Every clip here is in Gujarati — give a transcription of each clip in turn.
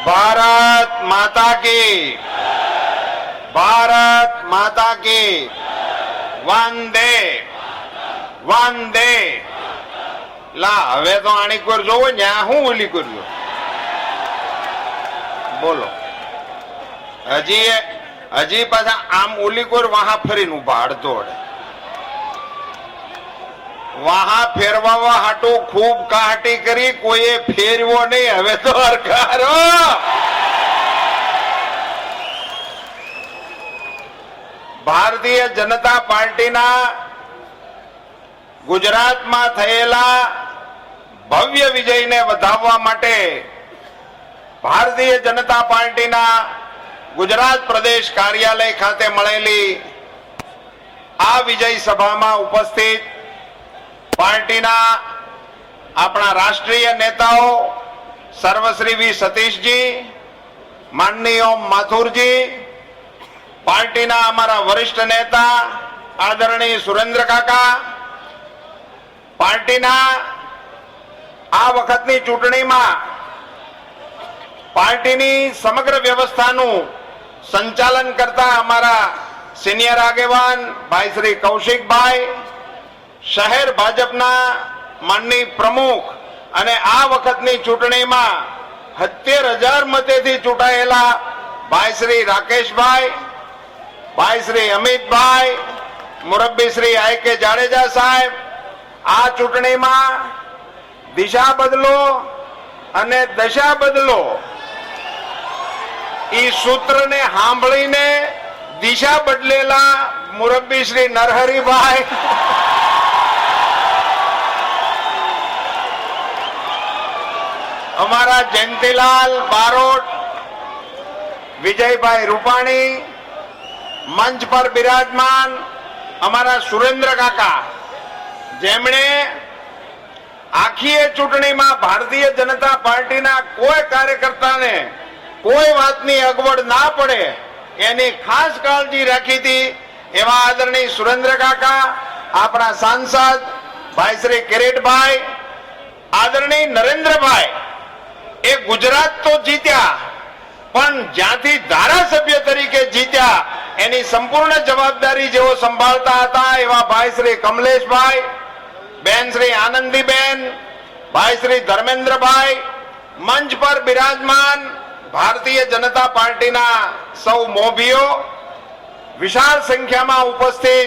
भारत माता की, भारत माता की, वंदे वंदे। ला हवे तो आनी कर जो न्या हूं ओली कर्यो बोलो हजी हजी पाछा आम ओली कर वहां फरीने उभा अड़धोड़ वहां फेरवा हाटू खूब काटी करी कोई फेरवो नहीं हवे तो हरकारो। भारतीय जनता पार्टी ना गुजरात में थयेला भव्य विजय ने वधाववा माटे भारतीय जनता पार्टी ना गुजरात प्रदेश कार्यालय खाते मळेली आ विजय सभा में उपस्थित पार्टी ना अपना राष्ट्रीय नेताओं सर्वश्री वी सतीश जी, माननीय ओम माथुर जी, पार्टी ना हमारा वरिष्ठ नेता आदरणीय सुरेंद्र काका, पार्टी ना आ वखतनी चूंटणी में पार्टी नी समग्र व्यवस्था नु संचालन करता हमारा सीनियर आगेवान भाई श्री कौशिक भाई, शहर भाजपना माननीय प्रमुख अने आ वखतनी चूंटणी में 70,000 मतेथी चूंटायेला भाई श्री राकेश भाई, भाई श्री अमित भाई, मुरब्बी श्री आई के जाडेजा साहेब, आ चूंटणी में दिशा बदलो अने दशा बदलो ई सूत्र ने सांभळीने दिशा बदलेला मुरब्बी श्री नरहरी भाई, हमारा जयंतीलाल बारोट, विजय भाई रूपाणी, मंच पर विराजमान हमारा सुरेंद्र काका जेमणे आखी चूंटणी में भारतीय जनता पार्टी ना कोई कार्यकर्ता ने कोई बातनी अगवड़ ना पड़े एनी खास काळजी राखी थी एवा आदरणीय सुरेंद्र काका, अपना सांसद भाई श्री किरीट भाई, आदरणीय नरेंद्र भाई ए गुजरात तो जीत्या पण ज्यांथी धारासभ्य तरीके जीत्या एनी संपूर्ण जवाबदारी जेओ संभाळता हता एवा भाई श्री कमलेश भाई, बेन श्री आनंदी बेन, भाई श्री धर्मेंद्र भाई, मंच पर विराजमान भारतीय जनता पार्टी ना सौ मोभीओ, विशाल संख्या में उपस्थित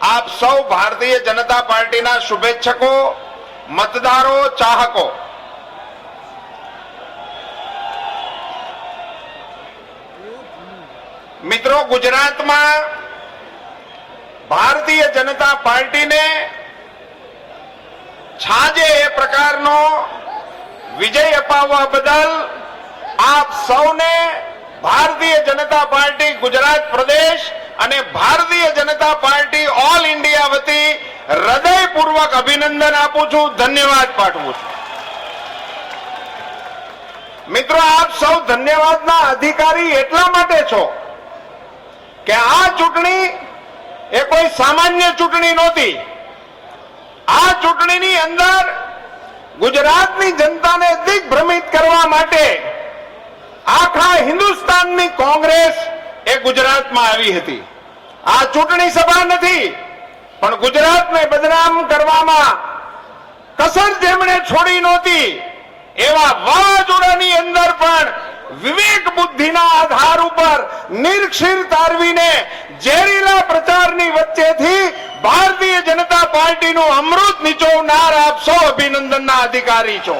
आप सौ भारतीय जनता पार्टी ना शुभेच्छकों, मतदारों, चाहकों, मित्रों, गुजरात में भारतीय जनता पार्टी ने छाजे ए प्रकारनो विजय अपाववा बदल आप सौने भारतीय जनता पार्टी गुजरात प्रदेश अने Bharatiya Janata party all India वती हृदयपूर्वक अभिनंदन आपू छू, धन्यवाद पाठवू छू। मित्रों, आप सौ धन्यवाद ना अधिकारी एटला माटे छो के आ चूंटणी ए कोई सामान्य चूंटणी नहोती। आ चूंटणीनी अंदर गुजरातनी जनताने दिग्भ्रमित करवा माटे आखा हिंदुस्ताननी कांग्रेस ए गुजरातमां आवी हती। आ चूंटणी सभा नथी पण गुजरातने बदनाम करवामां कसर जेमणे छोड़ी नहोती एवा वावाजोडानी अंदर पण विवेक बुद्धिना आधार पर निरक्षीर तारवीने जेरीला प्रचारनी वच्चेथी भारतीय जनता पार्टी नो अमृत निचोवनार आप सौ अभिनंदनना अधिकारी छो।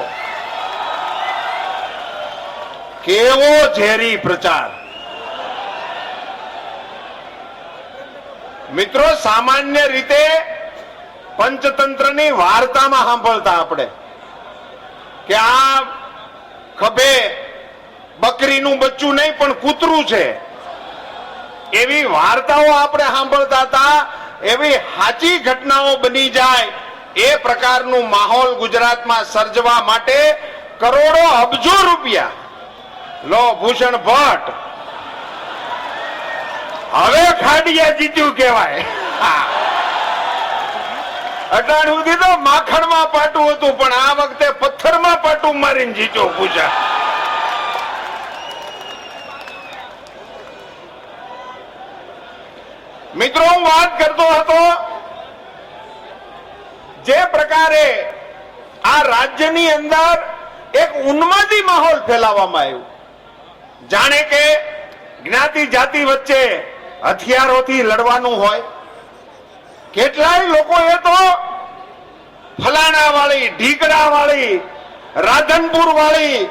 केवो झेरी प्रचार। मित्रों, सामान्य रीते पंचतंत्रनी वार्तामां सांभळता आपणे के आ खभे बकरीનું બચ્ચું નહીં પણ કૂતરું છે એવી વાર્તાઓ આપણે સાંભળતા હતા। એવી સાચી ઘટનાઓ બની જાય એ પ્રકારનું માહોલ ગુજરાતમાં સર્જવા માટે કરોડો અબજો રૂપિયા લો ભૂષણ ભટ્ટ હવે ખાડિયા જીત્યું કહેવાય। અટાણ સુધી તો માખણમાં પાટું હતું પણ આ વખતે પથ્થરમાં પાટું મારીને જીત્યો ભૂષણ। મિત્રો, હું વાત કરતો હતો જે પ્રકારે આ રાજ્યની અંદર એક ઉન્માદી માહોલ ફેલાવવામાં આવ્યો, જાણે કે જ્ઞાતિ જાતિ વચ્ચે હથિયારોથી લડવાનું હોય. કેટલાય લોકોએ તો ફલાણા વાળી, ઢીકડા વાળી, રાધનપુર વાળી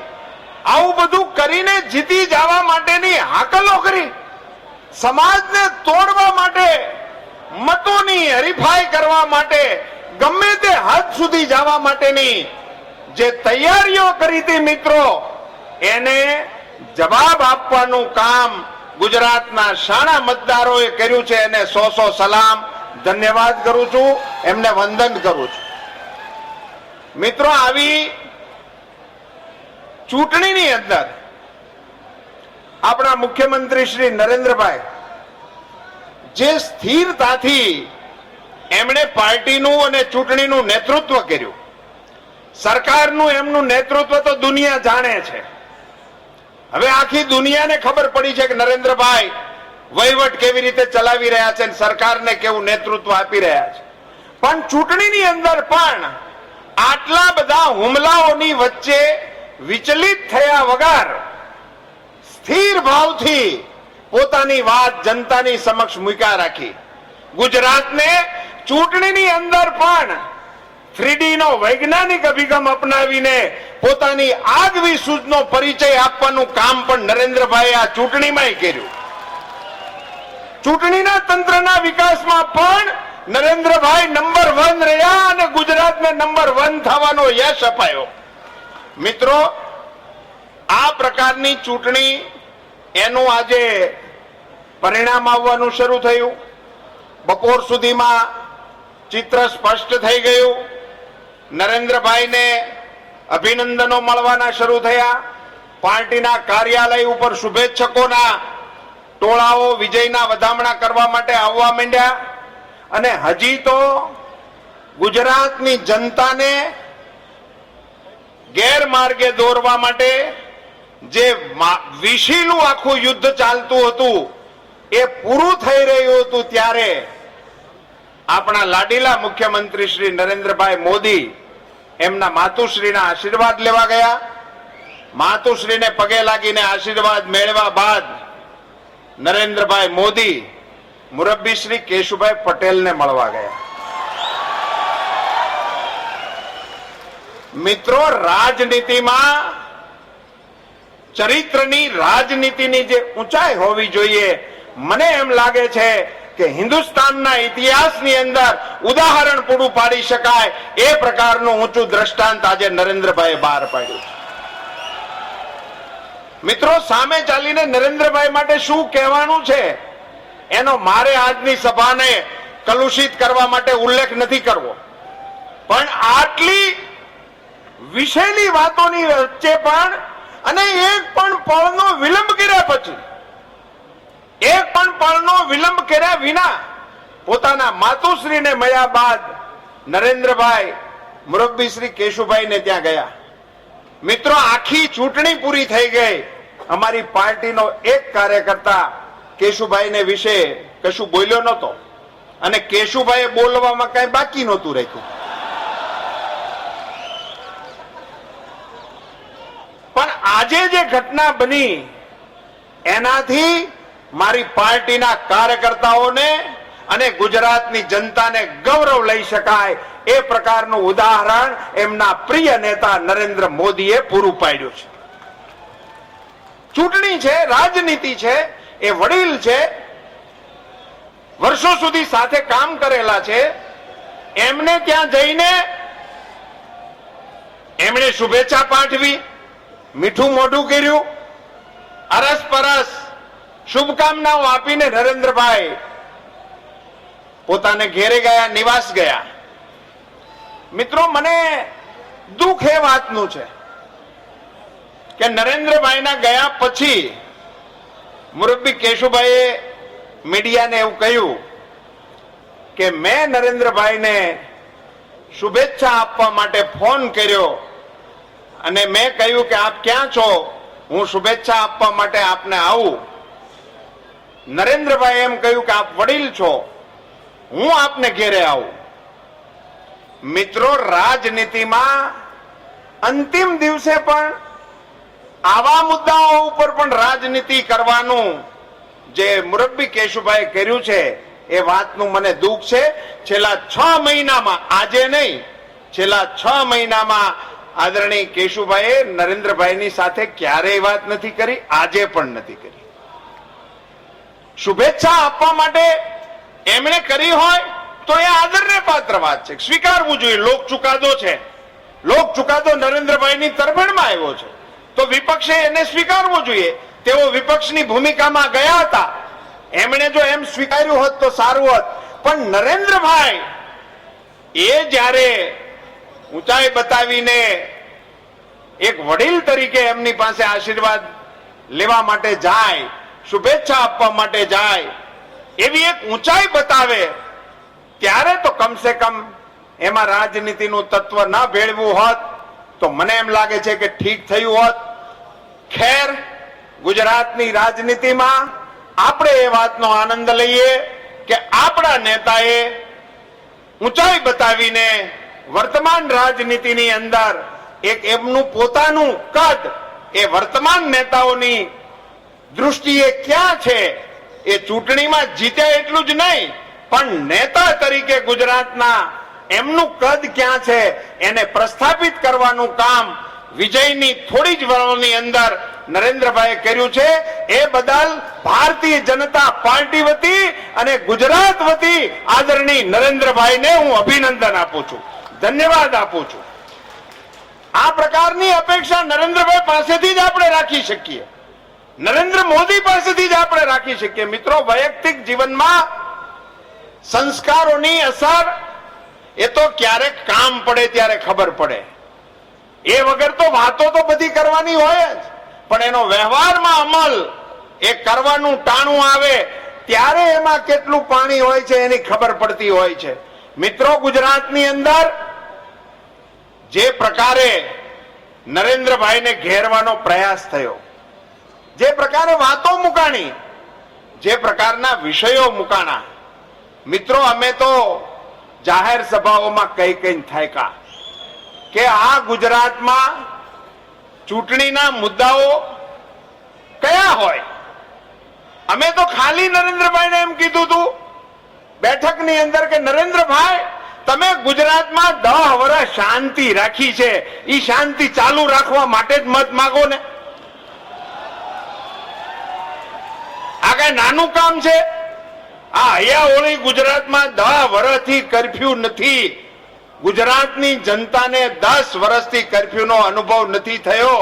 આવું બધું કરીને જીતી જવા માટેની હાકલો કરી, સમાજને તોડવા માટે, મતોની હરીફાઈ કરવા માટે, ગમે તે હદ સુધી જવા માટેની જે તૈયારીઓ કરી હતી મિત્રો, એને જવાબ આપવાનું કામ ગુજરાતના શાણા મતદારોએ કર્યું છે. એને સો સલામ, ધન્યવાદ કરું છું, એમને વંદન કરું છું. મિત્રો, આવી ચૂંટણીની અંદર આપણા મુખ્યમંત્રી શ્રી નરેન્દ્રભાઈ જે સ્થિરતાથી એમણે પાર્ટીનું અને ચૂંટણીનું નેતૃત્વ કર્યું, સરકારનું એમનું નેતૃત્વ તો દુનિયા જાણે છે. હવે આખી દુનિયાને ખબર પડી છે કે નરેન્દ્રભાઈ વહીવટ કેવી રીતે ચલાવી રહ્યા છે, સરકારને કેવું નેતૃત્વ આપી રહ્યા છે. પણ ચૂંટણીની અંદર પણ આટલા બધા હુમલાઓની વચ્ચે વિચલિત થયા વગર સ્થિર ભાવથી પોતાની વાત જનતાની સમક્ષ મૂક્યા રાખી. ગુજરાતને ચૂંટણીની અંદર પણ 3D નો વૈજ્ઞાનિક અભિગમ અપનાવીને પોતાની આગવી સૂઝનો પરિચય આપવાનું કામ પણ નરેન્દ્રભાઈએ આ ચૂંટણીમાં કર્યું. ચૂંટણીના તંત્રના વિકાસમાં પણ નરેન્દ્રભાઈ નંબર 1 રહ્યા અને ગુજરાતને નંબર 1 થવાનો યશ અપાયો. મિત્રો, આ પ્રકારની ચૂંટણી એનું આજે પરિણામ આવવાનું શરૂ થયું. બપોર સુધીમાં ચિત્ર સ્પષ્ટ થઈ ગયું. નરેન્દ્રભાઈને અભિનંદનો મળવાના શરૂ થયા. પાર્ટીના કાર્યાલય ઉપર શુભેચ્છકોના ટોળાઓ વિજયના વધામણા કરવા માટે આવવા માંડ્યા. અને હજી તો ગુજરાતની જનતાને ગેરમાર્ગે દોરવા માટે જે વિશીલું આખું યુદ્ધ ચાલતું હતું એ પૂરું થઈ રહ્યું હતું, ત્યારે આપણા લાડીલા મુખ્યમંત્રી શ્રી નરેન્દ્રભાઈ મોદી એમના માતુશ્રીના આશીર્વાદ લેવા ગયા. માતુશ્રીને પગે લાગીને આશીર્વાદ મેળવ્યા બાદ નરેન્દ્રભાઈ મોદી મુરબ્બી શ્રી કેશુભાઈ પટેલને મળવા ગયા. મિત્રો, રાજનીતિમાં ચરિત્રની, રાજનીતિની જે ઊંચાઈ હોવી જોઈએ, મને એમ લાગે છે કે હિન્દુસ્તાનના ઇતિહાસની અંદર ઉદાહરણ પૂરું પાડી શકાય એ પ્રકારનું ઊંચું દ્રષ્ટાંત આજે નરેન્દ્રભાઈએ બહાર પાડ્યું છે. મિત્રો, સામે ચાલીને નરેન્દ્રભાઈ માટે શું કહેવાનું છે એનો મારે આજની સભાને કલુષિત કરવા માટે ઉલ્લેખ નથી કરવો, પણ આટલી વિષયની વાતોની વચ્ચે પણ અને એક પણ પળનો વિલંબ કર્યા પછી, એક પણ પળનો વિલંબ કર્યા વિના પોતાના માતુશ્રીને મળ્યા બાદ નરેન્દ્રભાઈ મુરબ્બી શ્રી કેશુભાઈને ત્યાં ગયા. મિત્રો, આખી ચૂંટણી પૂરી થઈ ગઈ, અમારી પાર્ટીનો એક કાર્યકર્તા કેશુભાઈને વિશે કશું બોલ્યો નહોતો અને કેશુભાઈએ બોલવામાં કઈ બાકી નહોતું રાખ્યું. પણ આજે જે ઘટના બની એનાથી મારી પાર્ટીના કાર્યકર્તાઓને અને ગુજરાતની જનતાને ગૌરવ લઈ શકાય એ પ્રકારનું ઉદાહરણ એમના પ્રિય નેતા નરેન્દ્ર મોદીએ પૂરું પાડ્યું છે. ચૂંટણી છે, રાજનીતિ છે, એ વડીલ છે, વર્ષો સુધી સાથે કામ કરેલા છે, એમને ત્યાં જઈને એમણે શુભેચ્છા પાઠવી, મીઠું મોઢું કર્યું, અરસપરસ શુભકામનાઓ આપીને નરેન્દ્રભાઈ પોતાને ઘેરે ગયા, નિવાસ ગયા. મિત્રો, મને દુઃખ એ વાતનું છે કે નરેન્દ્રભાઈના ગયા પછી મુરબ્બી કેશુભાઈએ મીડિયાને એવું કહ્યું કે મેં નરેન્દ્રભાઈને શુભેચ્છા આપવા માટે ફોન કર્યો અને મેં કહ્યું કે આપ ક્યાં છો, હું શુભેચ્છા આપવા માટે આપને આવું. નરેન્દ્રભાઈ એમ કહ્યું કે આપ વડીલ છો, હું આપને ઘેરે આવું. મિત્રો, રાજનીતિમાં અંતિમ દિવસે પણ આવા મુદ્દાઓ ઉપર પણ રાજનીતિ કરવાનું જે મુરબ્બી કેશુભાઈ કર્યું છે એ વાતનું મને દુઃખ છે. છેલ્લા 6 મહિનામાં, આજે નહીં, છેલ્લા 6 મહિનામાં આદરણીય કેશુભાઈએ નરેન્દ્રભાઈની સાથે ક્યારેય વાત નથી કરી, આજે પણ નથી કરી. શુભેચ્છા આપવા માટે એમણે કરી હોય તો એ આદરને પાત્ર વાત છે, સ્વીકારવું જોઈએ. લોક ચુકાદો છે, લોક ચુકાદો નરેન્દ્રભાઈની તરફેણમાં આવ્યો છે તો વિપક્ષે એને સ્વીકારવો જોઈએ. તેઓ વિપક્ષની ભૂમિકામાં ગયા હતા, એમણે જો એમ સ્વીકાર્યું હોત તો સારું હોત. પણ નરેન્દ્રભાઈ એ જ્યારે ઊંચાઈ બતાવીને એક વડીલ તરીકે એમની પાસે આશીર્વાદ લેવા માટે જાય, શુભેચ્છા આપવા માટે જાય, એવી એક ઊંચાઈ બતાવે, ત્યારે તો કમસે કમ એમાં રાજનીતિનું તત્વ ન ભેળવું હોત તો મને એમ લાગે છે કે ઠીક થયું હોત. ખેર, ગુજરાતની રાજનીતિમાં આપણે એ વાતનો આનંદ લઈએ કે આપણા નેતાએ ઊંચાઈ બતાવીને વર્તમાન રાજનીતિની અંદર એક એમનું પોતાનું કદ એ વર્તમાન નેતાઓની દૃષ્ટિએ ક્યાં છે, એ ચૂંટણીમાં જીત્યા એટલું જ નહીં પણ નેતા તરીકે ગુજરાતના એમનું કદ ક્યાં છે એને પ્રસ્થાપિત કરવાનું કામ વિજયની થોડી જ વર્ષોની અંદર નરેન્દ્રભાઈએ કર્યું છે. એ બદલ ભારતીય જનતા પાર્ટી વતી અને ગુજરાત વતી આદરણીય નરેન્દ્રભાઈને હું અભિનંદન આપું છું, ધન્યવાદ આપું છું. આ પ્રકારની અપેક્ષા નરેન્દ્રભાઈ પાસેથી જ આપણે રાખી શકીએ, નરેન્દ્ર મોદી પાસેથી જ આપણે રાખી શકીએ. મિત્રો, વૈયક્તિક જીવનમાં સંસ્કારોની અસર એ તો ક્યારેક કામ પડે ત્યારે ખબર પડે. એ વગર તો વાતો તો બધી કરવાની હોય જ, પણ એનો વ્યવહારમાં અમલ એ કરવાનું ટાણું આવે ત્યારે એમાં કેટલું પાણી હોય છે એની ખબર પડતી હોય છે. મિત્રો, ગુજરાતની અંદર જે પ્રકારે નરેન્દ્રભાઈને ઘેરવાનો પ્રયાસ થયો, જે પ્રકારે વાતો મુકાણી, જે પ્રકારના વિષયો મુકાણા, મિત્રો અમે તો જાહેર સભાઓમાં કઈ થાક્યા કે આ ગુજરાતમાં ચૂંટણીના મુદ્દાઓ કયા હોય. અમે તો ખાલી નરેન્દ્રભાઈને એમ કીધું હતું બેઠકની અંદર કે નરેન્દ્રભાઈ, તમે ગુજરાતમાં 10 વર્ષ શાંતિ રાખી છે, એ શાંતિ ચાલુ રાખવા માટે જ મત માંગો ને. આ કઈ નાનું કામ છે? આ અહીંયા ઓળી ગુજરાતમાં 10 વર્ષથી કર્ફ્યુ નથી. ગુજરાતની જનતાને 10 વર્ષથી કર્ફ્યુનો અનુભવ નથી થયો.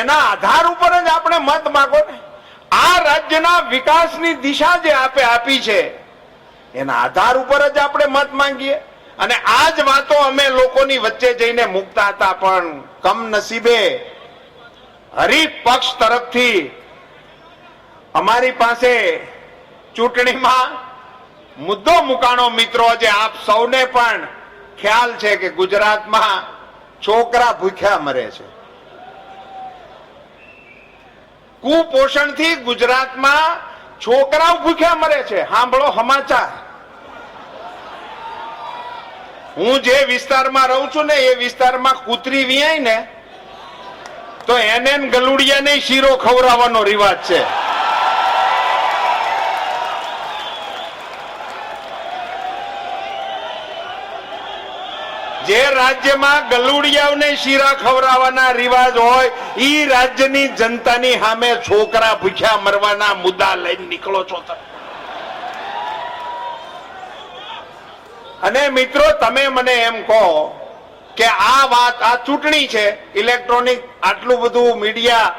એના આધાર ઉપર જ આપણે મત માંગો ને. આ રાજ્યના વિકાસની દિશા જે આપી છે એના આધાર ઉપર જ આપણે મત માંગીએ. અને આ જ વાતો અમે લોકોની વચ્ચે જઈને મૂકતા હતા, પણ કમનસીબે હરીફ પક્ષ તરફથી અમારી પાસે ચૂંટણીમાં મુદ્દો મુકાણો. મિત્રો, જે આપ સૌને પણ ખ્યાલ છે કે ગુજરાતમાં છોકરા ભૂખ્યા મરે છે. કુપોષણથી ગુજરાતમાં છોકરાઓ ભૂખ્યા મરે છે. સાંભળો સમાચાર. હું જે વિસ્તારમાં રહું છું ને એ વિસ્તારમાં કૂતરી વિયાય ને તો એને ગલુડિયાને શીરો ખવડાવવાનો રિવાજ છે. જે રાજ્યમાં ગલુડિયાઓને શીરા ખવડાવવાના રિવાજ હોય ઈ રાજ્યની જનતાની સામે છોકરા ભૂખ્યા મરવાના મુદ્દા લઈને નીકળો છો તમે. અને મિત્રો, તમે મને એમ કહો કે આ વાત, આ ચૂંટણી છે, ઇલેક્ટ્રોનિક આટલું બધું મીડિયા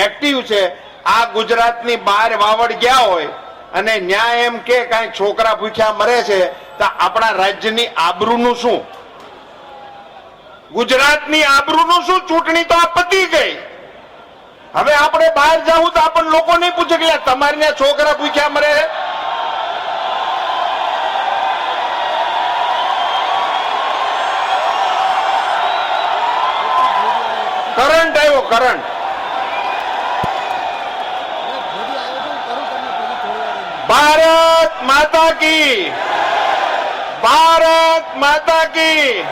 એક્ટિવ છે, આ ગુજરાતની બહાર વાવડ ગયા હોય અને ન્યાય એમ કે કાંઈ છોકરા ભૂખ્યા મરે છે તો આપણા રાજ્યની આબરૂનું શું? ગુજરાતની આબરૂનું શું? ચૂંટણી તો આ પતી ગઈ. હવે આપણે બહાર જવું તો આપણને લોકો નહીં પૂછે કે તમારી છોકરા ભૂખ્યા મરે. કરંટ આવ્યો, કરંટ. ભારત માતા કી ભારત માતા કી